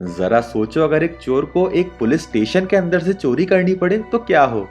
जरा सोचो, अगर एक चोर को एक पुलिस स्टेशन के अंदर से चोरी करनी पड़े तो क्या हो।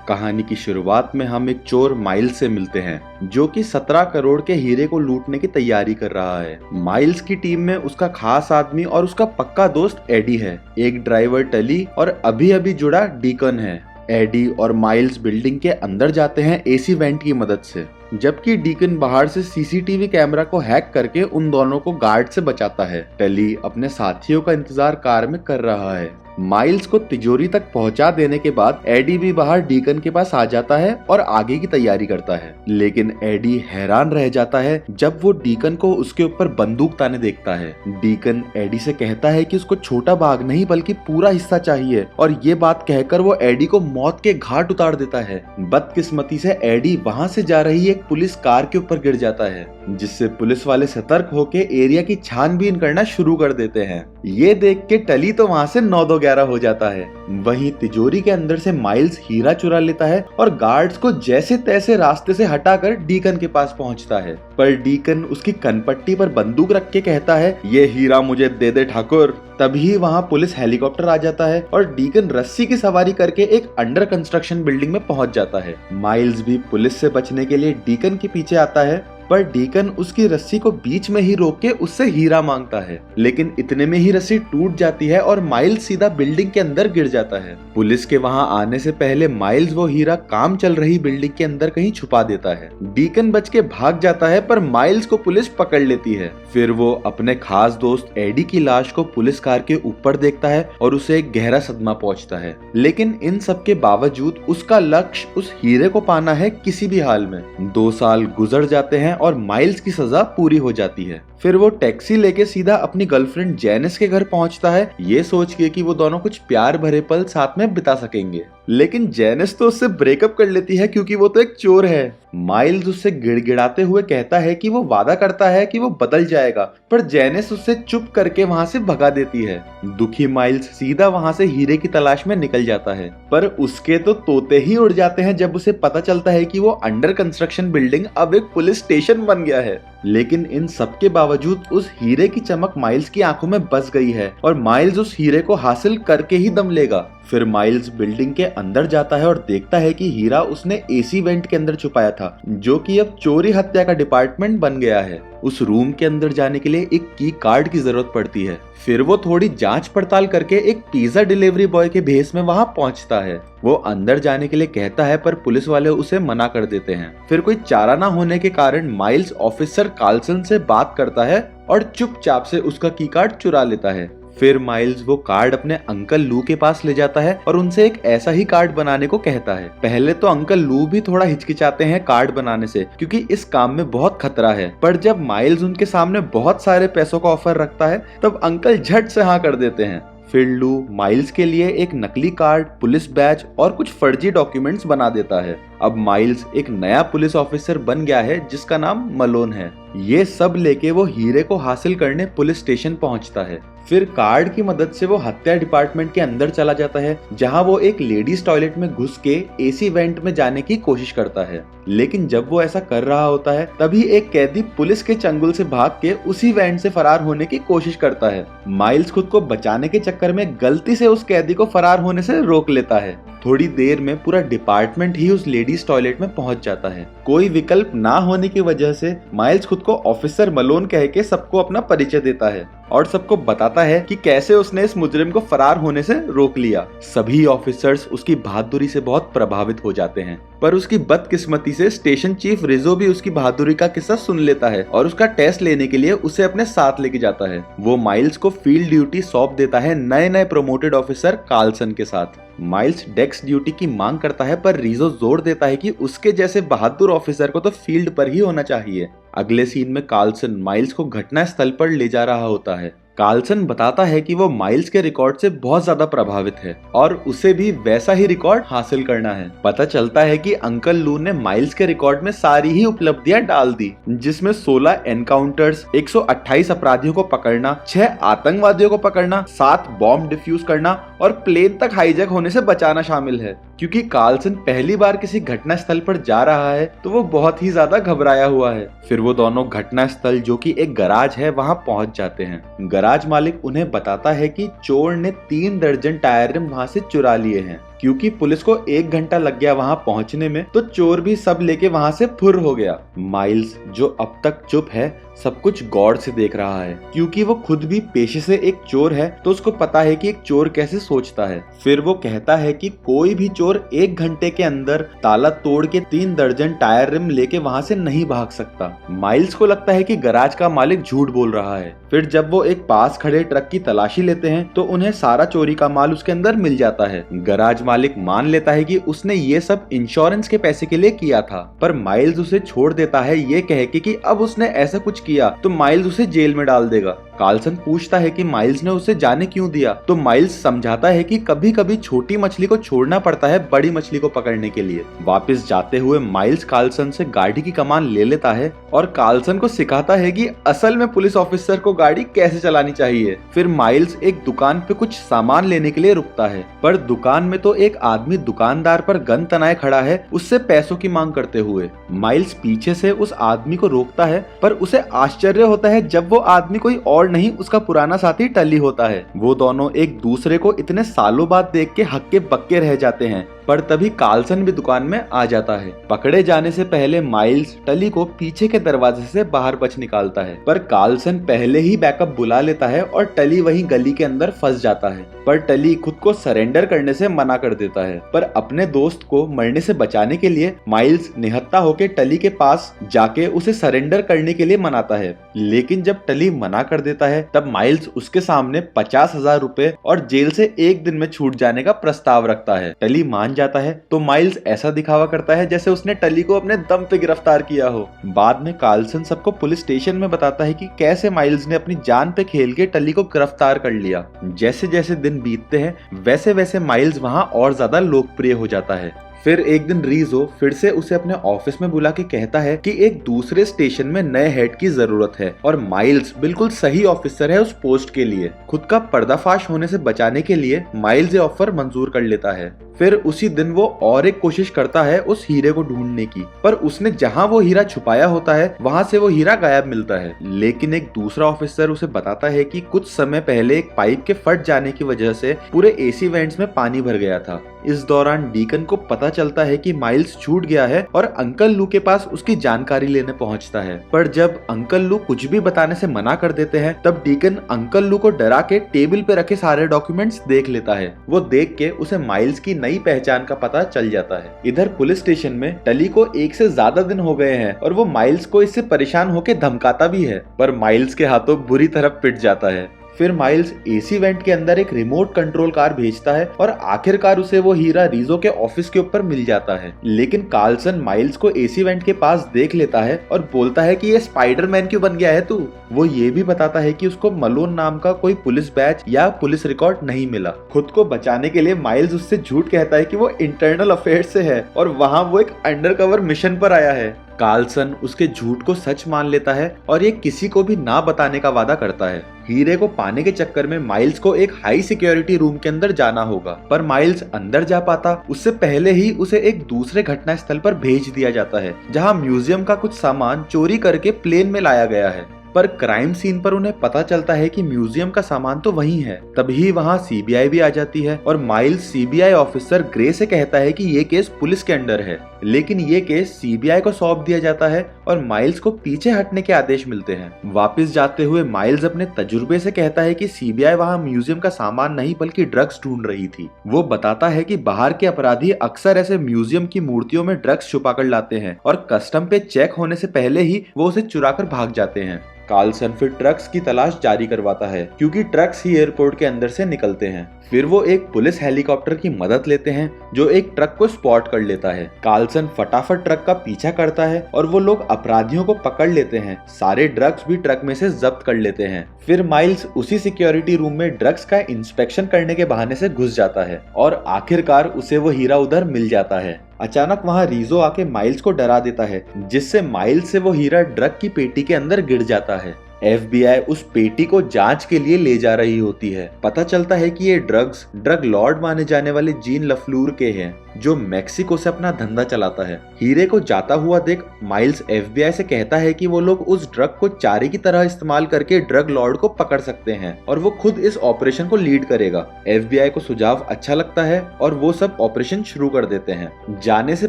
कहानी की शुरुआत में हम एक चोर माइल्स से मिलते हैं, जो कि 17 करोड़ के हीरे को लूटने की तैयारी कर रहा है। माइल्स की टीम में उसका खास आदमी और उसका पक्का दोस्त एडी है, एक ड्राइवर टली और अभी अभी जुड़ा डीकन है। एडी और माइल्स बिल्डिंग के अंदर जाते हैं एसी वेंट की मदद से, जबकि डीकन बाहर से सीसीटीवी कैमरा को हैक करके उन दोनों को गार्ड से बचाता है। टली अपने साथियों का इंतजार कार में कर रहा है। माइल्स को तिजोरी तक पहुंचा देने के बाद एडी भी बाहर डीकन के पास आ जाता है और आगे की तैयारी करता है। लेकिन एडी हैरान रह जाता है जब वो डीकन को उसके ऊपर बंदूक ताने देखता है। डीकन एडी से कहता है कि उसको छोटा भाग नहीं बल्कि पूरा हिस्सा चाहिए, और ये बात कहकर वो एडी को मौत के घाट उतार देता है। बदकिस्मती से एडी वहां से जा रही एक पुलिस कार के ऊपर गिर जाता है, जिससे पुलिस वाले सतर्क होकर एरिया की छानबीन करना शुरू कर देते हैं। ये देख के टली तो वहां से 9-2-11 हो जाता है। वहीं तिजोरी के अंदर से माइल्स हीरा चुरा लेता है और गार्ड्स को जैसे तैसे रास्ते से हटाकर डीकन के पास पहुंचता है। पर डीकन उसकी कनपट्टी पर बंदूक रख के कहता है, ये हीरा मुझे दे दे ठाकुर। तभी वहां पुलिस हेलीकॉप्टर आ जाता है और डीकन रस्सी की सवारी करके एक अंडर कंस्ट्रक्शन बिल्डिंग में पहुंच जाता है। माइल्स भी पुलिस से बचने के लिए डीकन के पीछे आता है, पर डीकन उसकी रस्सी को बीच में ही रोक के उससे हीरा मांगता है। लेकिन इतने में ही रस्सी टूट जाती है और माइल्स सीधा बिल्डिंग के अंदर गिर जाता है। पुलिस के वहां आने से पहले माइल्स वो हीरा काम चल रही बिल्डिंग के अंदर कहीं छुपा देता है। डीकन बच के भाग जाता है, पर माइल्स को पुलिस पकड़ लेती है। फिर वो अपने खास दोस्त एडी की लाश को पुलिस कार के ऊपर देखता है और उसे एक गहरा सदमा पहुंचता है। लेकिन इन सब के बावजूद उसका लक्ष्य उस हीरे को पाना है किसी भी हाल में। 2 साल गुजर जाते हैं और माइल्स की सजा पूरी हो जाती है। फिर वो टैक्सी लेके सीधा अपनी गर्लफ्रेंड जेनिस के घर पहुंचता है, ये सोच के कि वो दोनों कुछ प्यार भरे पल साथ में बिता सकेंगे। लेकिन जेनिस तो उससे ब्रेकअप कर लेती है, क्योंकि वो तो एक चोर है। माइल्स उससे गिड़गिड़ाते हुए कहता है कि वो वादा करता है कि वो बदल जाएगा, पर जेनिस उससे चुप करके वहां से भगा देती है। दुखी माइल्स सीधा वहां से हीरे की तलाश में निकल जाता है, पर उसके तो तोते ही उड़ जाते हैं जब उसे पता चलता है कि वो अंडर कंस्ट्रक्शन बिल्डिंग अब एक पुलिस स्टेशन बन गया है। लेकिन इन सब के बावजूद उस हीरे की चमक माइल्स की आंखों में बस गई है और माइल्स उस हीरे को हासिल करके ही दम लेगा। फिर माइल्स बिल्डिंग के अंदर जाता है और देखता है कि हीरा उसने एसी वेंट के अंदर छुपाया था, जो कि अब चोरी हत्या का डिपार्टमेंट बन गया है। उस रूम के अंदर जाने के लिए एक की कार्ड की जरूरत पड़ती है। फिर वो थोड़ी जांच पड़ताल करके एक पिज्जा डिलीवरी बॉय के भेस में वहां पहुंचता है। वो अंदर जाने के लिए कहता है, पर पुलिस वाले उसे मना कर देते हैं। फिर कोई चारा ना होने के कारण माइल्स ऑफिसर कार्लसन से बात करता है और चुपचाप से उसका की कार्ड चुरा लेता है। फिर माइल्स वो कार्ड अपने अंकल लू के पास ले जाता है और उनसे एक ऐसा ही कार्ड बनाने को कहता है। पहले तो अंकल लू भी थोड़ा हिचकिचाते हैं कार्ड बनाने से, क्योंकि इस काम में बहुत खतरा है। पर जब माइल्स उनके सामने बहुत सारे पैसों का ऑफर रखता है, तब अंकल झट से हाँ कर देते हैं। फिर लू माइल्स के लिए एक नकली कार्ड, पुलिस बैच और कुछ फर्जी डॉक्यूमेंट्स बना देता है। अब माइल्स एक नया पुलिस ऑफिसर बन गया है, जिसका नाम मलोन है। ये सब लेके वो हीरे को हासिल करने पुलिस स्टेशन पहुंचता है। फिर कार्ड की मदद से वो हत्या डिपार्टमेंट के अंदर चला जाता है, जहां वो एक लेडीज टॉयलेट में घुस के एसी वेंट में जाने की कोशिश करता है। लेकिन जब वो ऐसा कर रहा होता है, तभी एक कैदी पुलिस के चंगुल से भाग के उसी वेंट से फरार होने की कोशिश करता है। माइल्स खुद को बचाने के चक्कर में गलती से उस कैदी को फरार होने से रोक लेता है। थोड़ी देर में पूरा डिपार्टमेंट ही उस लेडीज टॉयलेट में पहुंच जाता है। कोई विकल्प ना होने की वजह से माइल्स खुद को ऑफिसर मलोन कह के सबको अपना परिचय देता है और सबको बताता है कि कैसे उसने इस मुजरिम को फरार होने से रोक लिया। सभी ऑफिसर्स उसकी बहादुरी से बहुत प्रभावित हो जाते हैं, पर उसकी बदकिस्मती से स्टेशन चीफ रिजो भी उसकी बहादुरी का किस्सा सुन लेता है और उसका टेस्ट लेने के लिए उसे अपने साथ लेके जाता है। वो माइल्स को फील्ड ड्यूटी सौंप देता है नए प्रोमोटेड ऑफिसर कार्लसन के साथ। माइल्स डेस्क ड्यूटी की मांग करता है, पर रिजो जोर देता है कि उसके जैसे बहादुर ऑफिसर को तो फील्ड पर ही होना चाहिए। अगले सीन में कार्लसन माइल्स को घटना स्थल पर ले जा रहा होता है। कार्लसन बताता है कि वो माइल्स के रिकॉर्ड से बहुत ज्यादा प्रभावित है और उसे भी वैसा ही रिकॉर्ड हासिल करना है। पता चलता है कि अंकल लू ने माइल्स के रिकॉर्ड में सारी ही उपलब्धियां डाल दी, जिसमें 16 एनकाउंटर्स, 128 अपराधियों को पकड़ना, 6 आतंकवादियों को पकड़ना, 7 बॉम्ब डिफ्यूज करना और प्लेन तक हाईजैक होने से बचाना शामिल है। क्योंकि कार्लसन पहली बार किसी घटना स्थल पर जा रहा है तो वो बहुत ही ज्यादा घबराया हुआ है। फिर वो दोनों घटना स्थल जो कि एक गराज है वहां पहुंच जाते हैं। गराज मालिक उन्हें बताता है कि चोर ने 3 दर्जन टायर रिम वहां से चुरा लिए हैं। क्योंकि पुलिस को 1 घंटा लग गया वहां पहुंचने में, तो चोर भी सब लेके वहां से फुर हो गया। माइल्स जो अब तक चुप है, सब कुछ गौर से देख रहा है। क्योंकि वो खुद भी पेशे से एक चोर है, तो उसको पता है कि एक चोर कैसे सोचता है। फिर वो कहता है कि कोई भी चोर 1 घंटे के अंदर ताला तोड़ के 3 दर्जन टायर रिम लेके वहां से नहीं भाग सकता। माइल्स को लगता है कि गराज का मालिक झूठ बोल रहा है। फिर जब वो एक पास खड़े ट्रक की तलाशी लेते हैं तो उन्हें सारा चोरी का माल उसके अंदर मिल जाता है। गराज मालिक मान लेता है कि उसने ये सब इंश्योरेंस के पैसे के लिए किया था, पर माइल्स उसे छोड़ देता है ये कह के कि अब उसने ऐसा कुछ किया तो माइल्स उसे जेल में डाल देगा। कार्लसन पूछता है कि माइल्स ने उसे जाने क्यों दिया, तो माइल्स समझाता है कि कभी कभी छोटी मछली को छोड़ना पड़ता है बड़ी मछली को पकड़ने के लिए। वापस जाते हुए माइल्स कार्लसन से गाड़ी की कमान ले लेता है और कार्लसन को सिखाता है कि असल में पुलिस ऑफिसर को गाड़ी कैसे चलानी चाहिए। फिर माइल्स एक दुकान पे कुछ सामान लेने के लिए रुकता है, पर दुकान में तो एक आदमी दुकानदार पर गन तनाए खड़ा है उससे पैसों की मांग करते हुए। माइल्स पीछे से उस आदमी को रोकता है, पर उसे आश्चर्य होता है जब वो आदमी कोई और नहीं उसका पुराना साथी टली होता है। वो दोनों एक दूसरे को इतने सालों बाद देख के हक्के बक्के रह जाते हैं, पर तभी कार्लसन भी दुकान में आ जाता है। पकड़े जाने से पहले माइल्स टली को पीछे के दरवाजे से बाहर बच निकालता है, पर कार्लसन पहले ही बैकअप बुला लेता है और टली वहीं गली के अंदर फंस जाता है। पर टली खुद को सरेंडर करने से मना कर देता है, पर अपने दोस्त को मरने से बचाने के लिए माइल्स निहत्था होकर टली के पास जाके उसे सरेंडर करने के लिए मनाता है। लेकिन जब टली मना कर देता है तब माइल्स उसके सामने 50,000 रुपए और जेल से 1 दिन में छूट जाने का प्रस्ताव रखता है। टली मान जाता है तो माइल्स ऐसा दिखावा करता है जैसे उसने टली को अपने दम पे गिरफ्तार किया हो। बाद में कार्लसन सबको पुलिस स्टेशन में बताता है कि कैसे माइल्स ने अपनी जान पे खेल के टली को गिरफ्तार कर लिया। जैसे जैसे दिन बीतते हैं वैसे वैसे माइल्स वहां और ज्यादा लोकप्रिय हो जाता है। फिर एक दिन रीजो फिर से उसे अपने ऑफिस में बुला के कहता है कि एक दूसरे स्टेशन में नए हेड की जरूरत है और माइल्स बिल्कुल सही ऑफिसर है उस पोस्ट के लिए। खुद का पर्दाफाश होने से बचाने के लिए माइल्स ये ऑफर मंजूर कर लेता है। फिर उसी दिन वो और एक कोशिश करता है उस हीरे को ढूंढने की, पर उसने जहां वो हीरा छुपाया होता है वहां से वो हीरा गायब मिलता है। लेकिन एक दूसरा ऑफिसर उसे बताता है कि कुछ समय पहले एक पाइप के फट जाने की वजह से पूरे एसी वेंट्स में पानी भर गया था। इस दौरान डीकन को पता चलता है कि माइल्स छूट गया है और अंकल लू के पास उसकी जानकारी लेने पहुंचता है। पर जब अंकल लू कुछ भी बताने से मना कर देते हैं तब डीकन अंकल लू को डरा के टेबल पे रखे सारे डॉक्यूमेंट्स देख लेता है। वो देख के उसे माइल्स की नई पहचान का पता चल जाता है। इधर पुलिस स्टेशन में टली को 1 से ज्यादा दिन हो गए हैं और वो माइल्स को इससे परेशान होकर धमकाता भी है, पर माइल्स के हाथों बुरी तरह पिट जाता है। फिर माइल्स एसी वेंट के अंदर एक रिमोट कंट्रोल कार भेजता है और आखिरकार उसे वो हीरा रीजो के ऑफिस के ऊपर मिल जाता है। लेकिन कार्लसन माइल्स को एसी वेंट के पास देख लेता है और बोलता है कि ये स्पाइडरमैन क्यों बन गया है तू। वो ये भी बताता है कि उसको मलोन नाम का कोई पुलिस बैच या पुलिस रिकॉर्ड नहीं मिला। खुद को बचाने के लिए माइल्स उससे झूठ कहता है कि वो इंटरनल अफेयर्स से है और वहाँ वो एक अंडरकवर मिशन पर आया है। कार्लसन उसके झूठ को सच मान लेता है और ये किसी को भी ना बताने का वादा करता है। हीरे को पाने के चक्कर में माइल्स को एक हाई सिक्योरिटी रूम के अंदर जाना होगा, पर माइल्स अंदर जा पाता उससे पहले ही उसे एक दूसरे घटना स्थल पर भेज दिया जाता है जहां म्यूजियम का कुछ सामान चोरी करके प्लेन में लाया गया है। पर क्राइम सीन पर उन्हें पता चलता है कि म्यूजियम का सामान तो वही है। तभी वहां सीबीआई भी आ जाती है और माइल्स सीबीआई ऑफिसर ग्रे से कहता है कि ये केस पुलिस के अंडर है, लेकिन ये केस सीबीआई को सौंप दिया जाता है और माइल्स को पीछे हटने के आदेश मिलते हैं। वापस जाते हुए माइल्स अपने तजुर्बे से कहता है कि सीबीआई वहां म्यूजियम का सामान नहीं बल्कि ड्रग्स ढूंढ रही थी। वो बताता है कि बाहर के अपराधी अक्सर ऐसे म्यूजियम की मूर्तियों में ड्रग्स छुपा कर लाते हैं और कस्टम पे चेक होने से पहले ही वो उसे चुरा कर भाग जाते हैं। कार्लसन फिर ट्रक्स की तलाश जारी करवाता है क्योंकि ट्रक्स ही एयरपोर्ट के अंदर से निकलते हैं। फिर वो एक पुलिस हेलीकॉप्टर की मदद लेते हैं जो एक ट्रक को स्पॉट कर लेता है। कार्लसन फटाफट ट्रक का पीछा करता है और वो लोग अपराधियों को पकड़ लेते हैं। सारे ड्रग्स भी ट्रक में से जब्त कर लेते हैं। फिर माइल्स उसी सिक्योरिटी रूम में ड्रग्स का इंस्पेक्शन करने के बहाने से घुस जाता है और आखिरकार उसे वो हीरा उधर मिल जाता है। अचानक वहां रीजो आके माइल्स को डरा देता है जिससे माइल्स से वो हीरा ड्रग की पेटी के अंदर गिर जाता है। FBI उस पेटी को जांच के लिए ले जा रही होती है। पता चलता है कि ये ड्रग लॉर्ड माने जाने वाले जीन लफ्लूर के हैं, जो मेक्सिको से अपना धंधा चलाता है। हीरे को जाता हुआ देख माइल्स FBI से कहता है कि वो लोग उस ड्रग को चारे की तरह इस्तेमाल करके ड्रग लॉर्ड को पकड़ सकते हैं और वो खुद इस ऑपरेशन को लीड करेगा। FBI को सुझाव अच्छा लगता है और वो सब ऑपरेशन शुरू कर देते हैं। जाने से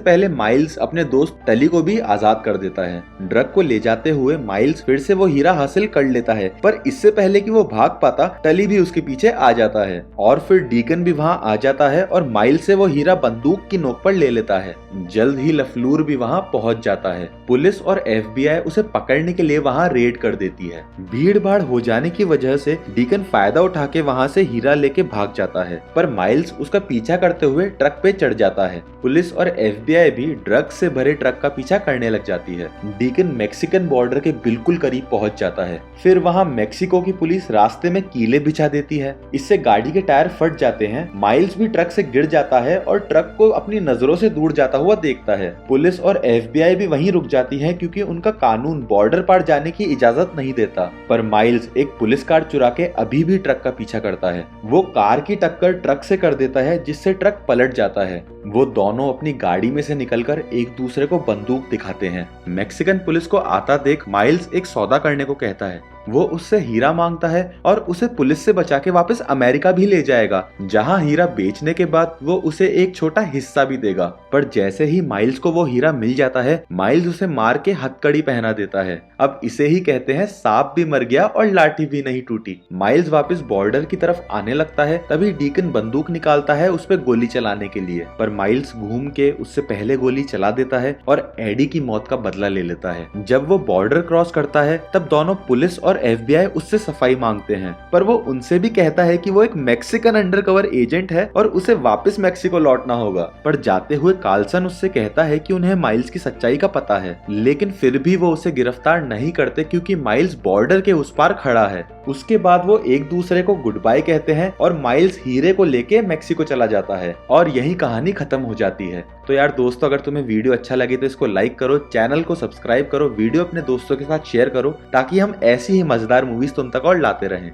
पहले माइल्स अपने दोस्त टली को भी आजाद कर देता है। ड्रग को ले जाते हुए माइल्स फिर से वो हीरा हासिल कर लेता है, पर इससे पहले कि वो भाग पाता टली भी उसके पीछे आ जाता है और फिर डीकन भी वहाँ आ जाता है और माइल्स से वो हीरा बंदूक की नोक पर ले लेता है। जल्द ही लफ्लूर भी वहाँ पहुँच जाता है। पुलिस और FBI उसे पकड़ने के लिए वहाँ रेड कर देती है। भीड़ भाड़ हो जाने की वजह से डीकन फायदा उठा के वहाँ से हीरा लेके भाग जाता है, पर माइल्स उसका पीछा करते हुए ट्रक पे चढ़ जाता है। पुलिस और FBI भी ड्रग से भरे ट्रक का पीछा करने लग जाती है। डीकन मैक्सिकन बॉर्डर के बिल्कुल करीब पहुंच जाता है। फिर वहाँ मेक्सिको की पुलिस रास्ते में कीले बिछा देती है। इससे गाड़ी के टायर फट जाते हैं। माइल्स भी ट्रक से गिर जाता है और ट्रक को अपनी नजरों से दूर जाता हुआ देखता है। पुलिस और FBI भी वहीं रुक जाती है क्योंकि उनका कानून बॉर्डर पार जाने की इजाजत नहीं देता। पर माइल्स एक पुलिस कार चुरा के अभी भी ट्रक का पीछा करता है। वो कार की टक्कर ट्रक से कर देता है, जिससे ट्रक पलट जाता है। वो दोनों अपनी गाड़ी में से निकलकर एक दूसरे को बंदूक दिखाते हैं। मैक्सिकन पुलिस को आता देख माइल्स एक सौदा करने को कहता है। वो उससे हीरा मांगता है और उसे पुलिस से बचा के वापस अमेरिका भी ले जाएगा, जहां हीरा बेचने के बाद वो उसे एक छोटा हिस्सा भी देगा। पर जैसे ही माइल्स को वो हीरा मिल जाता है, माइल्स उसे मार के हथकड़ी पहना देता है। अब इसे ही कहते हैं सांप भी मर गया और लाठी भी नहीं टूटी। माइल्स वापस बॉर्डर की तरफ आने लगता है, तभी डीकन बंदूक निकालता है उस पर गोली चलाने के लिए, पर माइल्स घूम के उससे पहले गोली चला देता है और एडी की मौत का बदला ले लेता है। जब वो बॉर्डर क्रॉस करता है, तब दोनों पुलिस और FBI उससे सफाई मांगते हैं, पर वो उनसे भी कहता है कि वो एक मैक्सिकन अंडरकवर एजेंट है और उसे वापस मैक्सिको लौटना होगा। पर जाते हुए कार्लसन उससे कहता है कि उन्हें माइल्स की सच्चाई का पता है, लेकिन फिर भी वो उसे गिरफ्तार नहीं करते क्योंकि माइल्स बॉर्डर के उस पार खड़ा है। उसके बाद वो एक दूसरे को गुड बाय कहते हैं और माइल्स हीरे को लेके मैक्सिको चला जाता है और यही कहानी खत्म हो जाती है। तो यार दोस्तों, अगर तुम्हें वीडियो अच्छा लगे तो इसको लाइक करो, चैनल को सब्सक्राइब करो, वीडियो अपने दोस्तों के साथ शेयर करो, ताकि हम ऐसी ही मजेदार मूवीज तुम तक और लाते रहें।